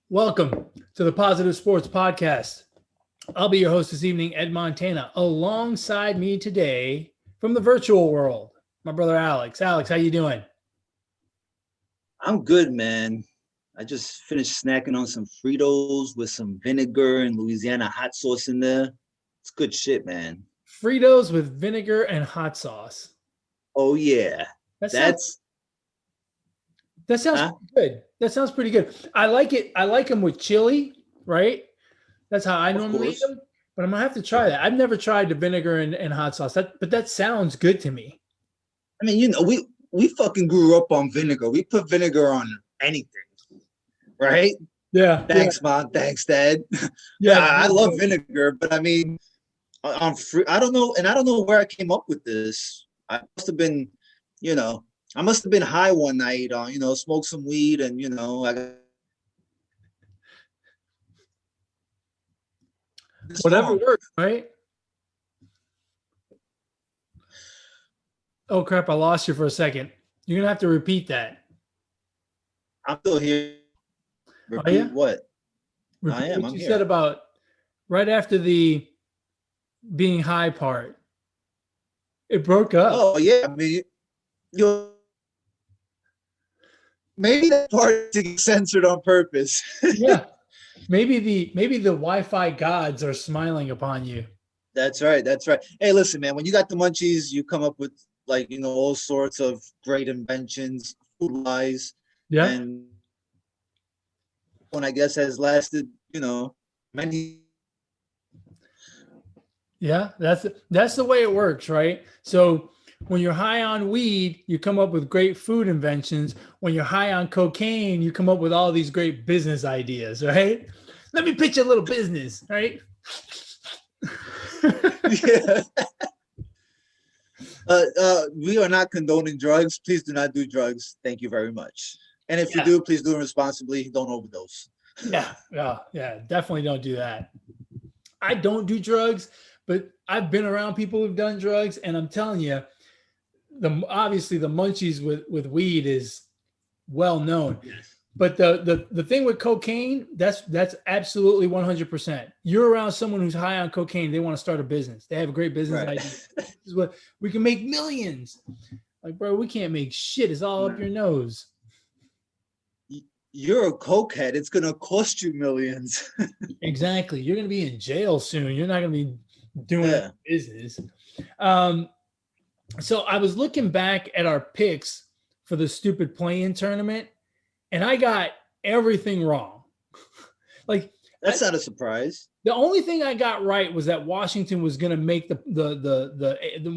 Welcome to the Positive Sports Podcast. I'll be your host this evening, Ed Montana. Alongside me today from the virtual world, my brother Alex. Alex, how you doing? I'm good, man. I just finished snacking on some Fritos with some vinegar and Louisiana hot sauce in there. It's good shit, man. Fritos with vinegar and hot sauce. Oh yeah. That sounds That's that sounds huh? pretty good. That sounds pretty good. I like it. I like them with chili, right? That's how I Of normally eat course. them. But I'm gonna have to try that. I've never tried the vinegar and hot sauce. But that sounds good to me. I mean, we fucking grew up on vinegar. We put vinegar on anything, right? Yeah, yeah, Thanks, Mom. Thanks, Dad. But yeah. I love vinegar, but I mean on free I don't know, and I don't know where I came up with this. I must have been, you know, I must have been high one night on, smoked some weed and I got this Whatever song. works, right? Oh crap! I lost you for a second. You're gonna have to repeat that. I'm still here. Oh yeah, Repeat what? I repeat am. what I'm you said here. about right after the being high part. It broke up. Oh yeah. I mean, you maybe that part to get censored on purpose. Yeah, maybe the Wi-Fi gods are smiling upon you. That's right. That's right. Hey, listen, man. When you got the munchies, you come up with like all sorts of great inventions, food wise, Yeah, and one I guess has lasted, many. yeah. That's the way it works, right? So when you're high on weed, you come up with great food inventions. When you're high on cocaine, you come up with all these great business ideas, right? Let me pitch a little business, right? Yeah. We are not condoning drugs. Please do not do drugs. Thank you very much. And if you Yeah, do, please do it responsibly. Don't overdose. yeah. Definitely don't do that. I don't do drugs, but I've been around people who've done drugs, and I'm telling you, obviously the munchies with weed is well known. Yes. But the thing with cocaine, that's absolutely 100%. You're around someone who's high on cocaine, they want to start a business. They have a great business Right. idea. This is what we can make millions. Like, bro, we can't make shit. It's all up your nose. You're a cokehead. It's gonna cost you millions. Exactly. You're gonna be in jail soon. You're not gonna be doing any Yeah. business. Um, so I was looking back at our picks for the stupid play-in tournament, and I got everything wrong. Like I, That's not a surprise. the only thing I got right was that Washington was going to make the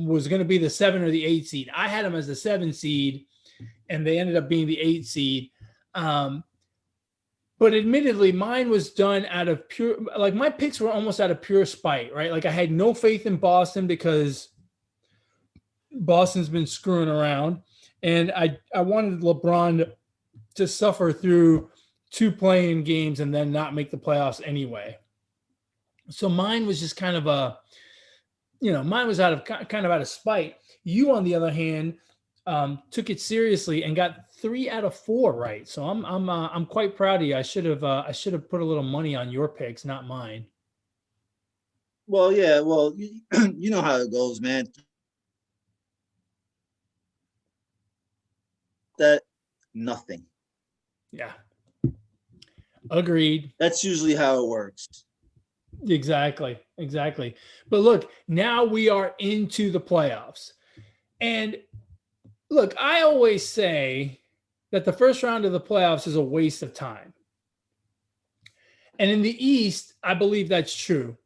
was going to be the 7 or the 8 seed. I had them as the 7 seed, and they ended up being the 8 seed. Um, but admittedly, mine was done out of pure, like my picks were almost out of pure spite, right? Like I had no faith in Boston because Boston's been screwing around, and I wanted LeBron to suffer through 2 play-in games and then not make the playoffs anyway. So mine was just kind of mine was kind of out of spite. You, on the other hand, took it seriously and got 3 out of 4 right. So I'm quite proud of you. I should have put a little money on your picks, not mine. Well, yeah. Well, you know how it goes, man. That nothing. Yeah, agreed. That's usually how it works. Exactly. But look, now we are into the playoffs, and look, I always say that the first round of the playoffs is a waste of time. And in the East, I believe that's true.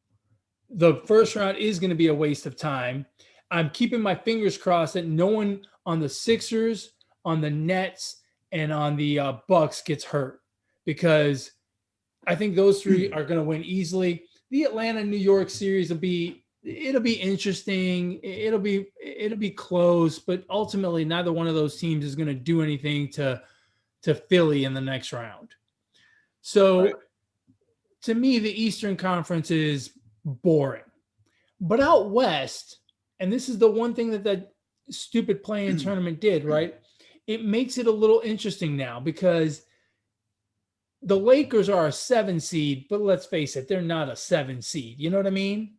The first round is going to be a waste of time. I'm keeping my fingers crossed that no one on the Sixers, on the Nets, and on the Bucks gets hurt, because I think those 3 are going to win easily. The Atlanta New York series it'll be interesting. It'll be close, but ultimately neither one of those teams is going to do anything to Philly in the next round. Right. So to me, the Eastern Conference is boring. But out west, and this is the one thing that stupid play-in tournament did, right? It makes it a little interesting now, because the Lakers are a 7 seed, but let's face it, they're not a 7 seed. You know what I mean?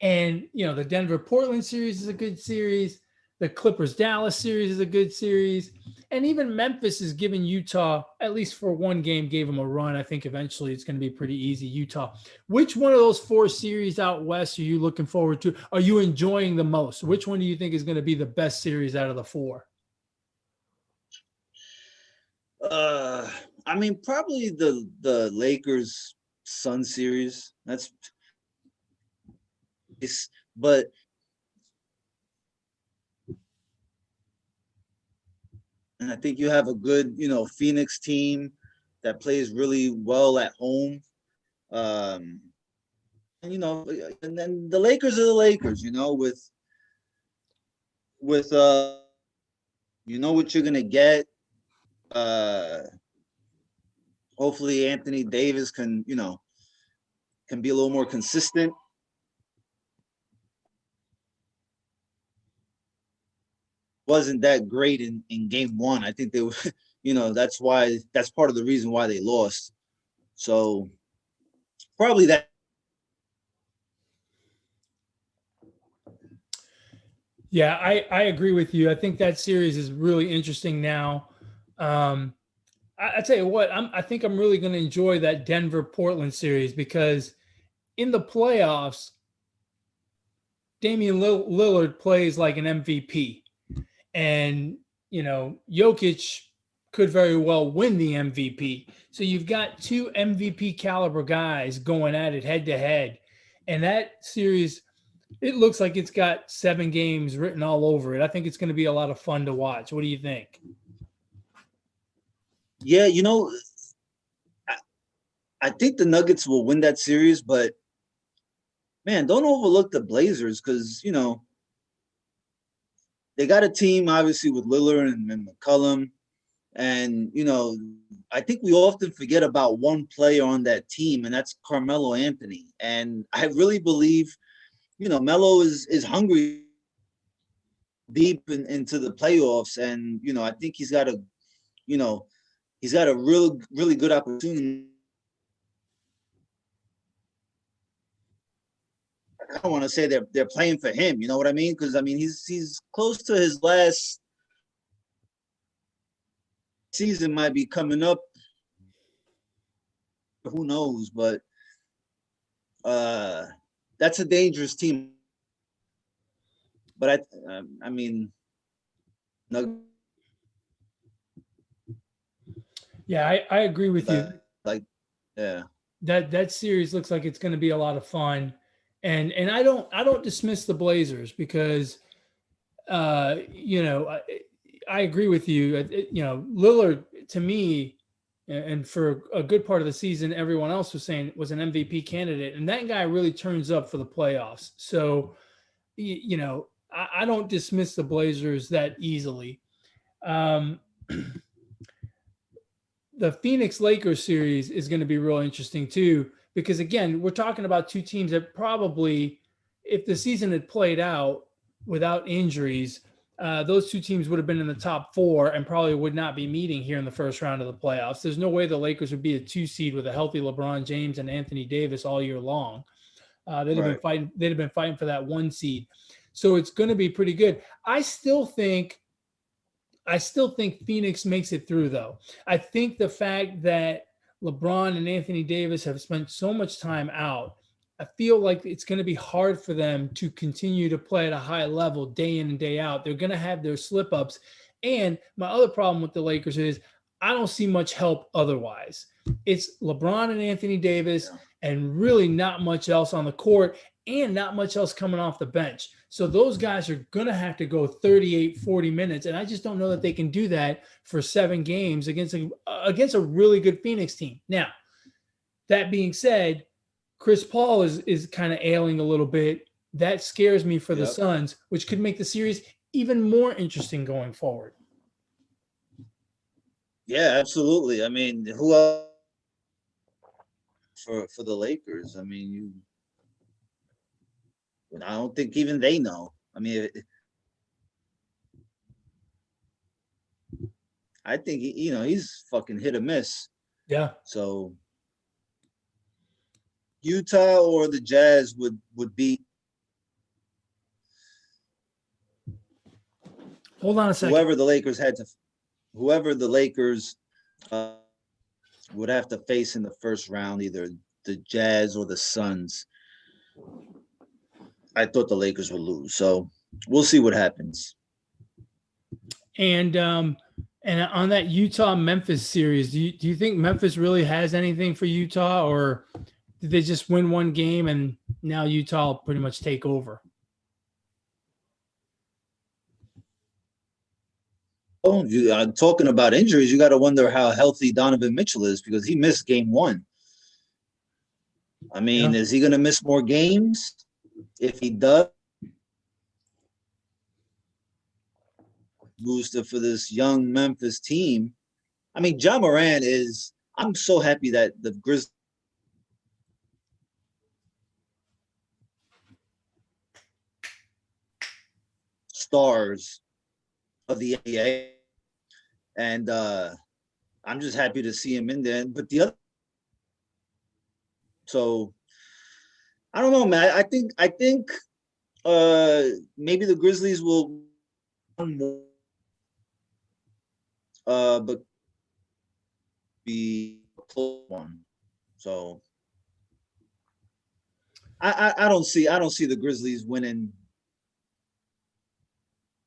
And, the Denver Portland series is a good series. The Clippers Dallas series is a good series. And even Memphis is giving Utah, at least for one game, gave them a run. I think eventually it's going to be pretty easy. Utah. Which one of those 4 series out west are you looking forward to? Are you enjoying the most? Which one do you think is going to be the best series out of the 4? I mean, probably the Lakers Sun series. But and I think you have a good, Phoenix team that plays really well at home. And, and then the Lakers are the Lakers, with what you're gonna get. Hopefully Anthony Davis can be a little more consistent. Wasn't that great in game 1. I think they were, that's part of the reason why they lost. So probably that. Yeah, I agree with you. I think that series is really interesting now. I tell you what, I think I'm really going to enjoy that Denver Portland series because in the playoffs, Damian Lillard plays like an MVP, and Jokic could very well win the MVP. So you've got 2 MVP caliber guys going at it head to head, and that series, it looks like it's got 7 games written all over it. I think it's going to be a lot of fun to watch. What do you think? Yeah, I think the Nuggets will win that series, but man, don't overlook the Blazers because, they got a team obviously with Lillard and McCollum. And, I think we often forget about one player on that team, and that's Carmelo Anthony. And I really believe, Melo is hungry deep into the playoffs. And, I think he's got a really, really good opportunity. I don't want to say they're playing for him, you know what I mean? Because I mean he's close to his last season, might be coming up. Who knows? But that's a dangerous team. But I mean, yeah, I agree with you. Like, yeah. That series looks like it's going to be a lot of fun, and I don't dismiss the Blazers because, I agree with you. Lillard to me, and for a good part of the season, everyone else was saying was an MVP candidate, and that guy really turns up for the playoffs. So, I don't dismiss the Blazers that easily. The Phoenix Lakers series is going to be real interesting too, because again, we're talking about 2 teams that probably, if the season had played out without injuries, those 2 teams would have been in the top 4 and probably would not be meeting here in the first round of the playoffs. There's no way the Lakers would be a 2 seed with a healthy LeBron James and Anthony Davis all year long. They'd have been fighting. They'd have been fighting for that 1 seed. So it's going to be pretty good. I still think Phoenix makes it through, though. I think the fact that LeBron and Anthony Davis have spent so much time out, I feel like it's going to be hard for them to continue to play at a high level day in and day out. They're going to have their slip ups. And my other problem with the Lakers is I don't see much help otherwise. It's LeBron and Anthony Davis and really not much else on the court and not much else coming off the bench. So those guys are going to have to go 38, 40 minutes. And I just don't know that they can do that for 7 games against a really good Phoenix team. Now, that being said, Chris Paul is kind of ailing a little bit. That scares me for the Suns, which could make the series even more interesting going forward. Yeah, absolutely. I mean, who else for the Lakers? I mean, I don't think even they know. I mean, I think he's fucking hit or miss. Yeah. So Utah or the Jazz would be Hold on a second. whoever the Lakers would have to face in the first round, either the Jazz or the Suns. I thought the Lakers would lose, so we'll see what happens. And on that Utah-Memphis series, do you think Memphis really has anything for Utah, or did they just win one game and now Utah will pretty much take over? Oh, talking about injuries, you got to wonder how healthy Donovan Mitchell is, because he missed game 1. I mean, Is he going to miss more games? If he does, booster for this young Memphis team. I mean, Ja Morant is. I'm so happy that the Grizzlies stars of the NBA, and I'm just happy to see him in there. But the other, so I don't know, man. I think maybe the Grizzlies will, but be a close one. So I don't see the Grizzlies winning.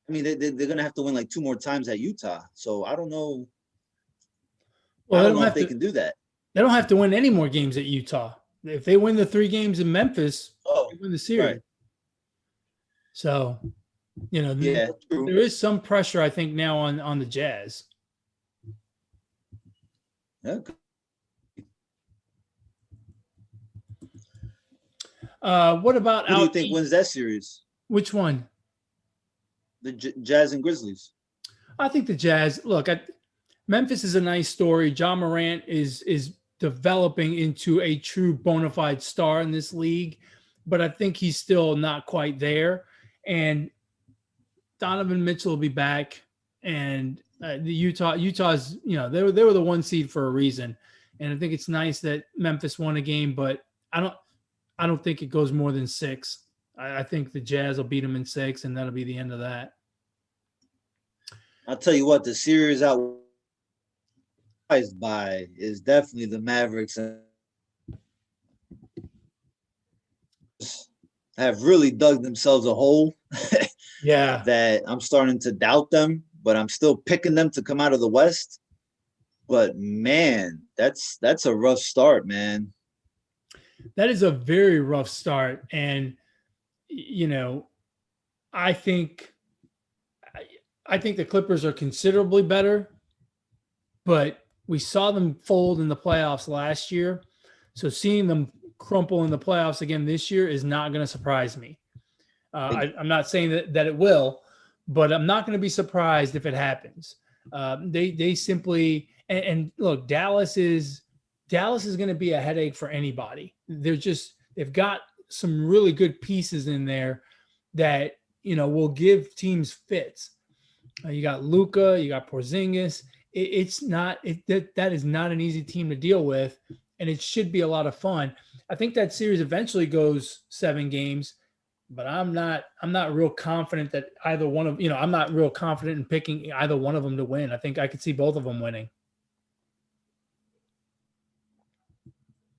I mean, they're going to have to win like 2 more times at Utah. So I don't know. Well, I don't know if they can do that. They don't have to win any more games at Utah. If they win the 3 games in Memphis, they win the series. Right. So, there is some pressure, I think, now on the Jazz. Okay. What about Who do you think wins that series? Which one? The Jazz and Grizzlies. I think the Jazz. Look, Memphis is a nice story. Ja Morant is developing into a true bona fide star in this league, but I think he's still not quite there. And Donovan Mitchell will be back, and the Utah's, they were the 1 seed for a reason, and I think it's nice that Memphis won a game, but I don't think it goes more than 6. I think the Jazz will beat them in 6, and that'll be the end of that. I'll tell you what, the series out by is definitely the Mavericks. Have really dug themselves a hole. Yeah. That I'm starting to doubt them, but I'm still picking them to come out of the West. But man, that's a rough start, man. That is a very rough start. And I think the Clippers are considerably better, but we saw them fold in the playoffs last year. So seeing them crumple in the playoffs again this year is not going to surprise me. I'm not saying that it will, but I'm not going to be surprised if it happens. They simply and look, Dallas is going to be a headache for anybody. They've got some really good pieces in there that will give teams fits. You got Luka, you got Porzingis. That is not an easy team to deal with, and it should be a lot of fun. I think that series eventually goes 7 games, but I'm not real confident that either one of I'm not real confident in picking either one of them to win. I think I could see both of them winning.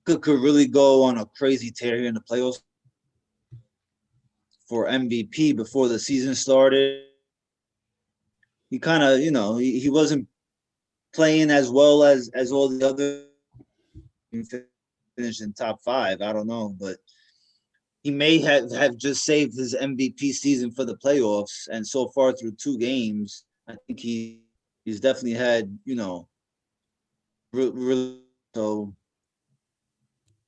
Could really go on a crazy tear here in the playoffs for MVP before the season started. He kind of, he wasn't playing as well as all the other, finished in top 5. I don't know, but he may have just saved his MVP season for the playoffs. And so far through 2 games, I think he's definitely had, so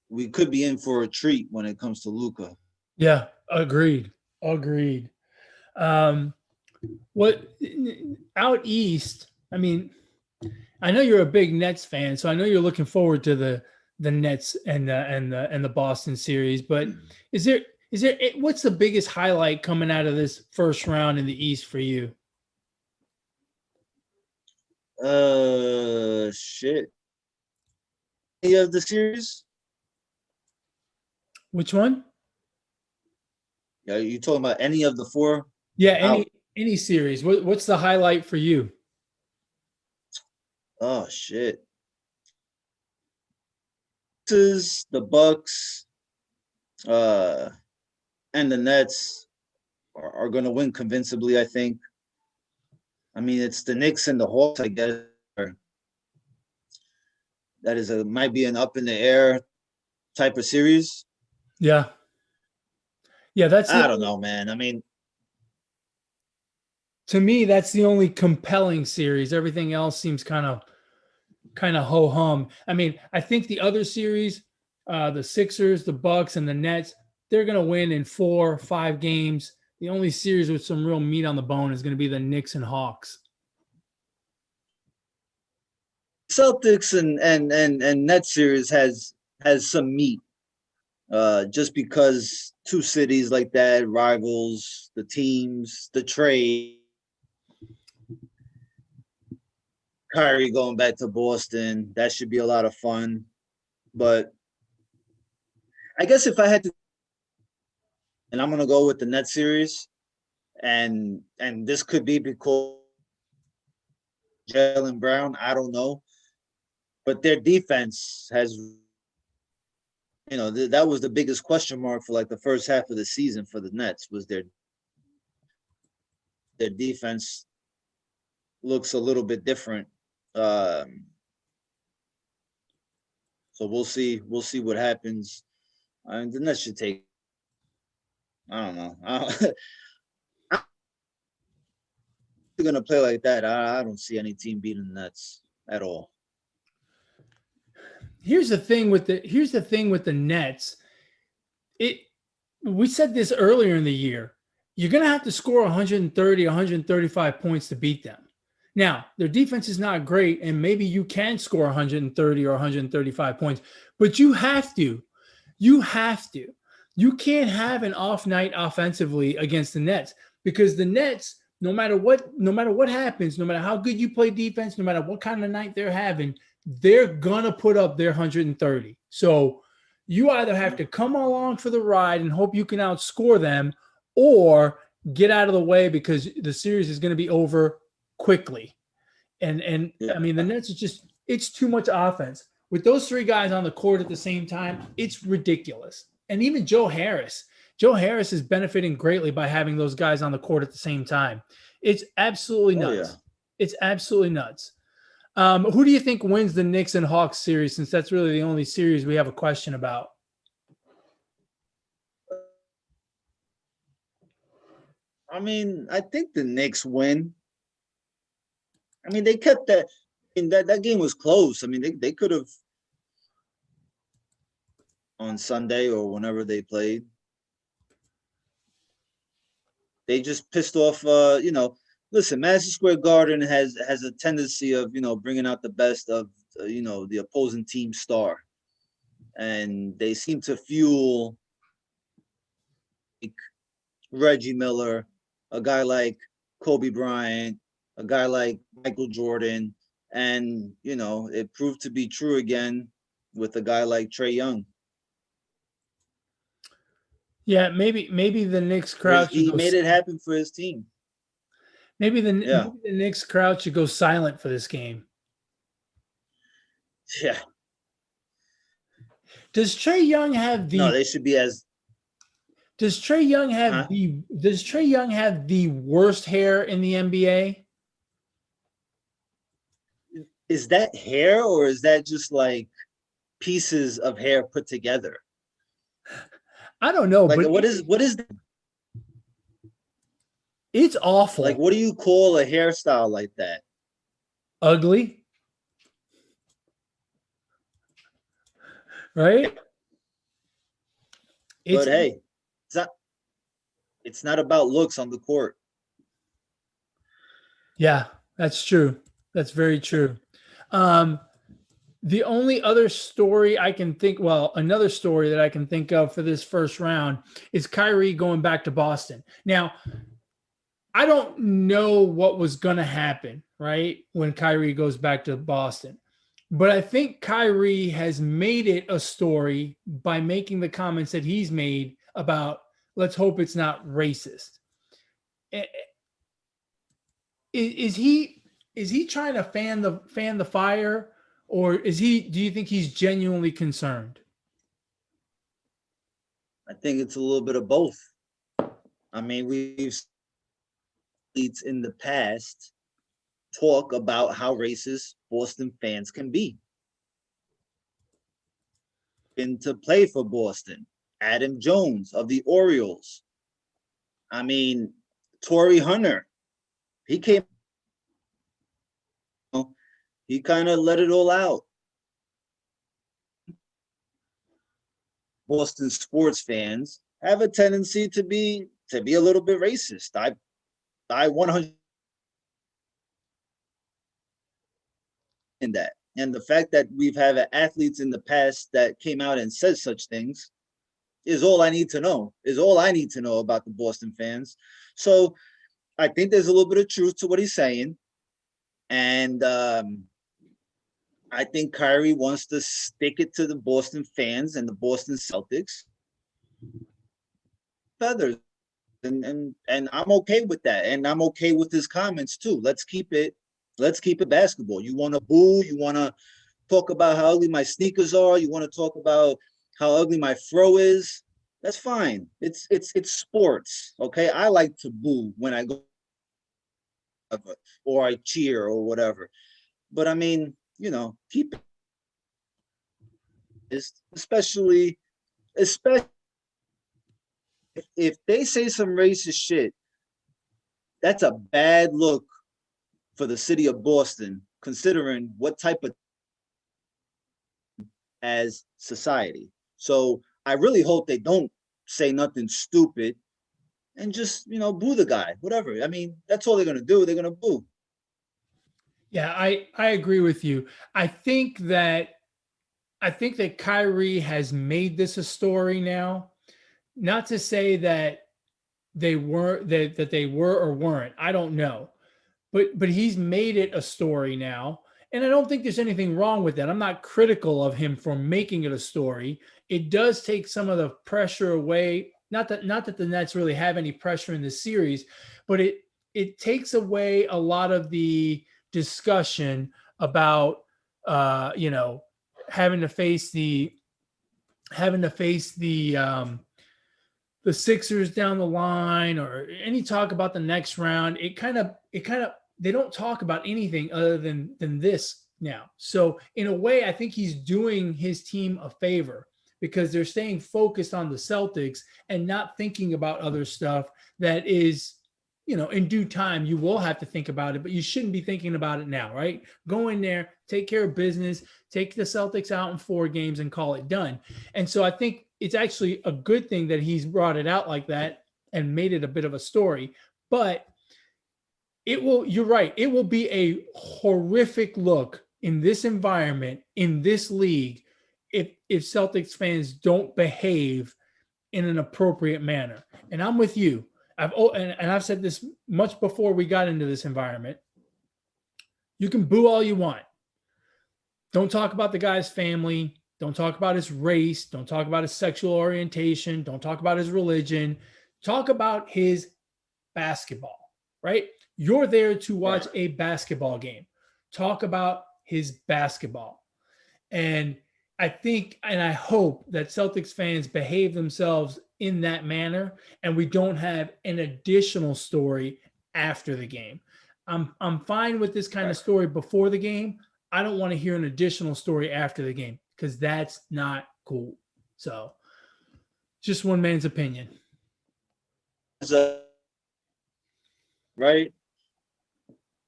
we could be in for a treat when it comes to Luka. Yeah, agreed. What out east? I mean, I know you're a big Nets fan, so I know you're looking forward to the Nets and the Boston series. But is there what's the biggest highlight coming out of this first round in the East for you? Shit. Any of the series? Which one? Yeah, you talking about any of the four? Yeah, Out. any series. What's the highlight for you? Oh shit. This is the Bucks, uh, and the Nets are going to win convincingly. I think. I mean, it's the Knicks and the Hawks. I guess that is might be an up in the air type of series. Yeah. Yeah, that's I don't know, man. I mean, to me, that's the only compelling series. Everything else seems kind of ho hum. I mean, I think the other series, the Sixers, the Bucks, and the Nets, they're going to win in 4 or 5 games. The only series with some real meat on the bone is going to be the Knicks and Hawks. Celtics and Nets series has some meat. Just because two cities like that, rivals, the teams, the trade. Kyrie going back to Boston, that should be a lot of fun. But I guess if I had to, and I'm gonna go with the Nets series, and this could be because Jaylen Brown, I don't know, but their defense has, that was the biggest question mark for like the first half of the season for the Nets was their defense looks a little bit different. So we'll see what happens. I mean, the Nets should take. I don't know. They're gonna play like that. I don't see any team beating the Nets at all. Here's the thing with the Nets. We said this earlier in the year. You're going to have to score 130, 135 points to beat them. Now, their defense is not great, and maybe you can score 130 or 135 points, but you have to. You have to. You can't have an off night offensively against the Nets because the Nets, no matter what happens, no matter how good you play defense, no matter what kind of night they're having, they're going to put up their 130. So you either have to come along for the ride and hope you can outscore them or get out of the way because the series is going to be over quickly. And yeah. I mean, the Nets it's too much offense. With those 3 guys on the court at the same time, it's ridiculous. And even Joe Harris is benefiting greatly by having those guys on the court at the same time. It's absolutely nuts. Yeah. It's absolutely nuts. Who do you think wins the Knicks and Hawks series, since that's really the only series we have a question about? I mean, I think the Knicks win. I mean, they kept that. I mean, that game was close. I mean, they could have on Sunday or whenever they played. They just pissed off, Listen, Madison Square Garden has a tendency of, bringing out the best of, the opposing team star. And they seem to fuel like Reggie Miller, a guy like Kobe Bryant, a guy like Michael Jordan. And, it proved to be true again with a guy like Trae Young. Yeah, maybe the Knicks crowd. He made it happen for his team. Maybe the Knicks crowd should go silent for this game. Yeah. Does Trae Young have the? No, they should be as. Does Trae Young have the? Does Trae Young have the worst hair in the NBA? Is that hair or is that just like pieces of hair put together? I don't know. Like, but what is? It's awful. Like, what do you call a hairstyle like that? Ugly. Right? But hey, it's not about looks on the court. Yeah, that's true. That's very true. The only other story I can think, another story that I can think of for this first round is Kyrie going back to Boston. Now, I don't know what was going to happen, right, when Kyrie goes back to Boston. But I think Kyrie has made it a story by making the comments that he's made about let's hope it's not racist. Is he trying to fan the fire, or is he? Do you think he's genuinely concerned? I think it's a little bit of both. I mean, we've in the past talk about how racist Boston fans can be. Been to play for Boston, Adam Jones of the Orioles. I mean, Torrey Hunter, he came, he kind of let it all out. Boston sports fans have a tendency to be a little bit racist. I 100 in that. And the fact that we've had athletes in the past that came out and said such things is all I need to know, about the Boston fans. So I think there's a little bit of truth to what he's saying. And I think Kyrie wants to stick it to the Boston fans and the Boston Celtics. Feathers. And I'm okay with that. And I'm okay with his comments too. Let's keep it basketball. You want to boo, you want to talk about how ugly my sneakers are, you want to talk about how ugly my throw is. That's fine. It's sports. Okay. I like to boo when I go or I cheer or whatever. But I mean, keep it, especially if they say some racist shit, that's a bad look for the city of Boston, considering what type of as society. So I really hope they don't say nothing stupid and just, boo the guy, whatever. I mean, that's all they're going to do. They're going to boo. Yeah, I agree with you. I think that Kyrie has made this a story now. Not to say that they were or weren't. I don't know. But he's made it a story now. And I don't think there's anything wrong with that. I'm not critical of him for making it a story. It does take some of the pressure away. Not that the Nets really have any pressure in this series, but it takes away a lot of the discussion about having to face the Sixers down the line, or any talk about the next round. It kind of they don't talk about anything other than this now. So in a way, I think he's doing his team a favor because they're staying focused on the Celtics and not thinking about other stuff that is, in due time, you will have to think about it, but you shouldn't be thinking about it now, right? Go in there, take care of business, take the Celtics out in 4 games and call it done. And so I think it's actually a good thing that he's brought it out like that and made it a bit of a story. But you're right, it will be a horrific look in this environment, in this league, if Celtics fans don't behave in an appropriate manner. And I'm with you. I've said this much before we got into this environment. You can boo all you want. Don't talk about the guy's family. Don't talk about his race. Don't talk about his sexual orientation. Don't talk about his religion. Talk about his basketball, right? You're there to watch a basketball game. Talk about his basketball. And I think and I hope that Celtics fans behave themselves in that manner, and we don't have an additional story after the game. I'm fine with this kind of story before the game. I don't want to hear an additional story after the game because that's not cool. So, just one man's opinion. Right?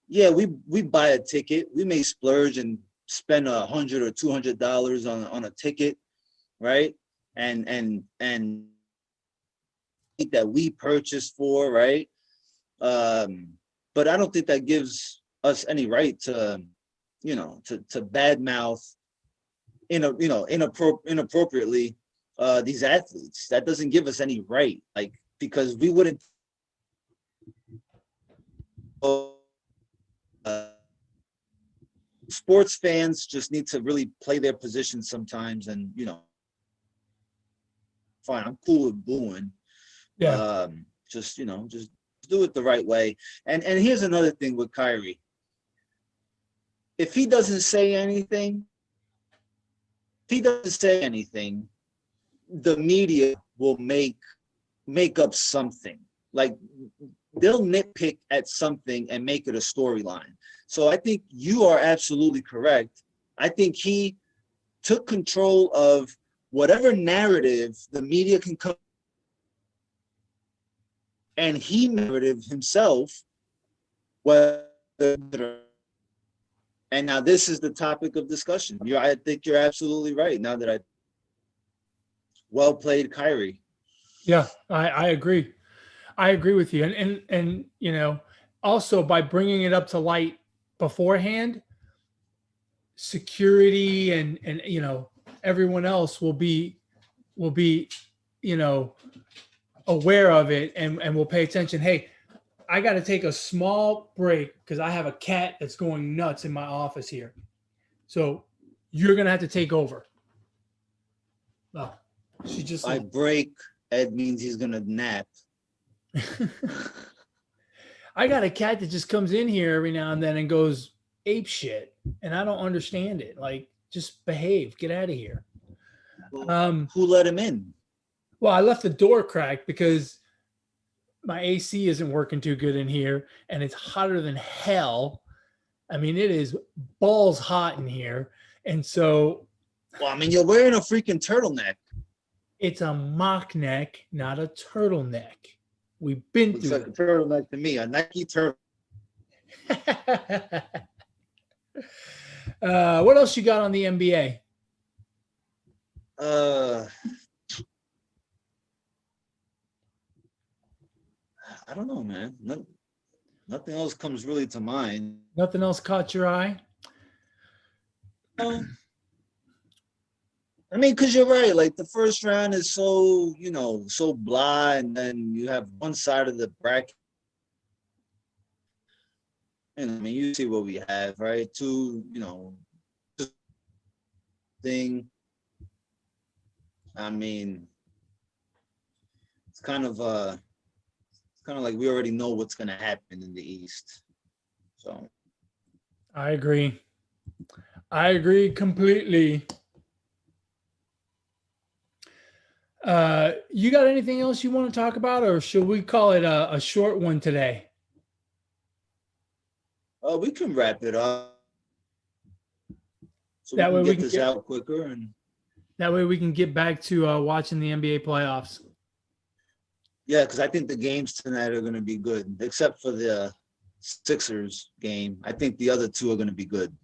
Yeah, we buy a ticket. We may splurge and spend $100 or $200 on a ticket, right? And that we purchased for, right? But I don't think that gives us any right to badmouth inappropriately these athletes. That doesn't give us any right, because we wouldn't sports fans just need to really play their position sometimes, and fine, I'm cool with booing. Yeah. Just do it the right way. And here's another thing with Kyrie. If he doesn't say anything, the media will make up something. Like, they'll nitpick at something and make it a storyline. So I think you are absolutely correct. I think he took control of whatever narrative the media can come, and he narrative himself. And now this is the topic of discussion. I think you're absolutely right. Now that well played, Kyrie. Yeah, I agree. I agree with you. And also by bringing it up to light beforehand, security and everyone else will be aware of it and will pay attention. Hey, I got to take a small break because I have a cat that's going nuts in my office here. So you're going to have to take over. Oh, she just by break, Ed means he's going to nap. I got a cat that just comes in here every now and then and goes ape shit, and I don't understand it. Like, just behave, get out of here. Who let him in? Well, I left the door cracked because my AC isn't working too good in here, and it's hotter than hell. I mean, it is balls hot in here, and so. Well, I mean, you're wearing a freaking turtleneck. It's a mock neck, not a turtleneck. We've been Looks through like a turtleneck to me, a Nike turtle. What else you got on the NBA? I don't know, man. Nothing else comes really to mind. Nothing else caught your eye? I mean, because you're right. Like, the first round is so, so blah, and then you have one side of the bracket. And I mean, you see what we have, right? Two, thing. I mean, it's kind of like we already know what's going to happen in the East. So I agree completely. You got anything else you want to talk about, or should we call it a short one today? We can wrap it up. So that we way can get this out quicker, and that way we can get back to watching the NBA playoffs. Yeah, because I think the games tonight are going to be good, except for the Sixers game. I think the other two are going to be good.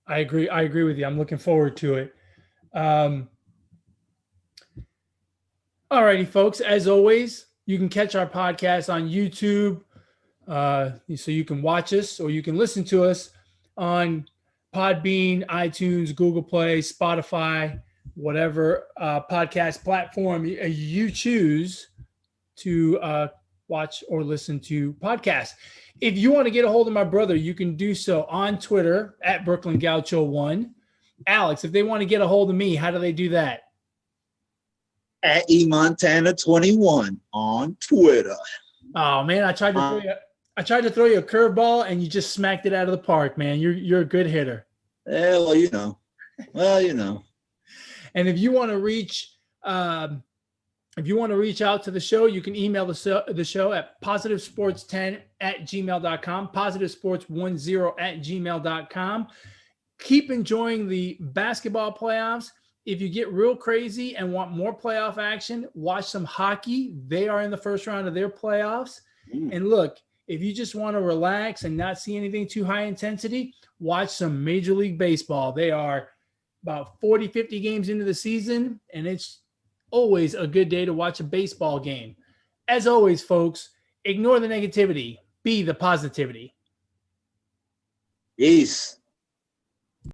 I agree with you. I'm looking forward to it. All righty, folks. As always, you can catch our podcast on YouTube, so you can watch us, or you can listen to us on Podbean, iTunes, Google Play, Spotify, whatever podcast platform you choose to watch or listen to podcasts. If you want to get a hold of my brother, you can do so on Twitter at Brooklyn Gaucho 1. Alex, if they want to get a hold of me, how do they do that? At eMontana21 on Twitter. Oh man, I tried to throw you a curveball and you just smacked it out of the park, man. You're a good hitter. Yeah, well, And if you want to reach out to the show, you can email the show at positivesports10@gmail.com, positivesports10@gmail.com. Keep enjoying the basketball playoffs. If you get real crazy and want more playoff action, watch some hockey. They are in the first round of their playoffs. And look, if you just want to relax and not see anything too high intensity, watch some Major League Baseball. They are about 40, 50 games into the season, and it's always a good day to watch a baseball game. As always, folks, ignore the negativity. Be the positivity. Peace.